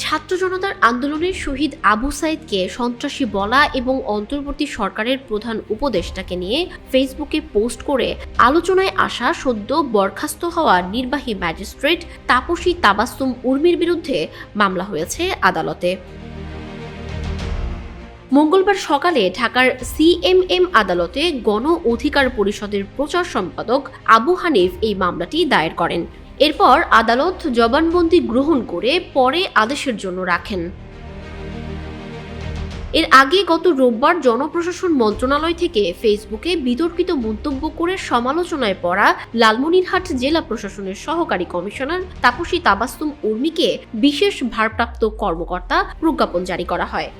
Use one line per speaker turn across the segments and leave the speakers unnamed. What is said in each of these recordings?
ছাত্র জনতার আন্দোলনের শহীদ আবু সাইদকে সন্ত্রাসী বলা এবং অন্তর্বর্তী সরকারের প্রধান উপদেষ্টাকে নিয়ে ফেসবুকে পোস্ট করে আলোচনায় আসা সদ্য বরখাস্ত হওয়া নির্বাহী ম্যাজিস্ট্রেট তাপসী তাবাসসুম উর্মির বিরুদ্ধে মামলা হয়েছে আদালতে। মঙ্গলবার সকালে ঢাকার সিএমএম আদালতে গণ অধিকার পরিষদের প্রচার সম্পাদক আবু হানিফ এই মামলাটি দায়ের করেন। এরপর আদালত জবানবন্দি গ্রহণ করে পরে আদেশের জন্য রাখেন। এর আগে গত রোববার জনপ্রশাসন মন্ত্রণালয় থেকে ফেসবুকে বিতর্কিত মন্তব্য করে সমালোচনায় পড়া লালমনিরহাট জেলা প্রশাসনের সহকারী কমিশনার তাপসী তাবাসসুম উর্মিকে বিশেষ ভারপ্রাপ্ত কর্মকর্তা প্রজ্ঞাপন জারি করা হয়।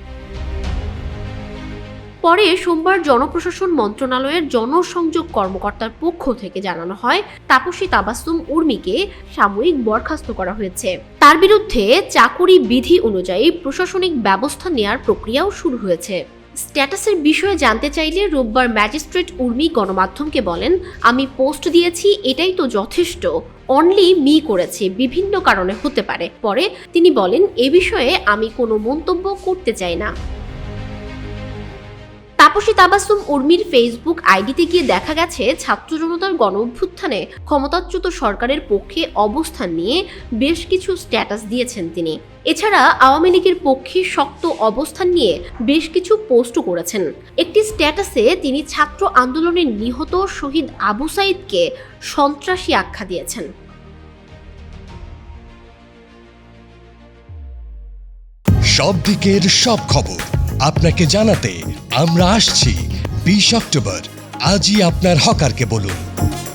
পরে সোমবার জনপ্রশাসন মন্ত্রণালয়ের জনসংযোগ কর্মকর্তার পক্ষ থেকে জানানো হয় তাপসী তাবাসসুম উর্মিকে সাময়িক বরখাস্ত করা হয়েছে। তার বিরুদ্ধে চাকুরি বিধি অনুযায়ী প্রশাসনিক ব্যবস্থা নেয়ার প্রক্রিয়াও শুরু হয়েছে। স্ট্যাটাসের বিষয়ে জানতে চাইলে রোববার ম্যাজিস্ট্রেট উর্মি গণমাধ্যমকে বলেন, আমি পোস্ট দিয়েছি, এটাই তো যথেষ্ট। অনলি মি করেছে, বিভিন্ন কারণে হতে পারে। পরে তিনি বলেন, এ বিষয়ে আমি কোনো মন্তব্য করতে চাই না। তাপসী তাবাসসুম উর্মির ফেসবুক আইডিতে গিয়ে দেখা গেছে ছাত্র জনতার গণঅভ্যুত্থানে ক্ষমতাচ্যুত সরকারের পক্ষে অবস্থান নিয়ে বেশ কিছু স্ট্যাটাস দিয়েছেন তিনি। এছাড়া আওয়ামী লীগের পক্ষে শক্ত অবস্থান নিয়ে বেশ কিছু পোস্টও করেছেন। একটি স্ট্যাটাসে তিনি ছাত্র আন্দোলনে নিহত শহীদ আবু সাইদকে সন্ত্রাসী আখ্যা দিয়েছেন।
সব দিকের সব খবর আপনাকে জানাতে আমরা আসছি 20 অক্টোবর। আজই আপনার হকারকে বলুন।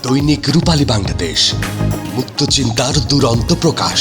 দৈনিক রূপালী বাংলাদেশ, মুক্ত চিন্তার দুরন্ত প্রকাশ।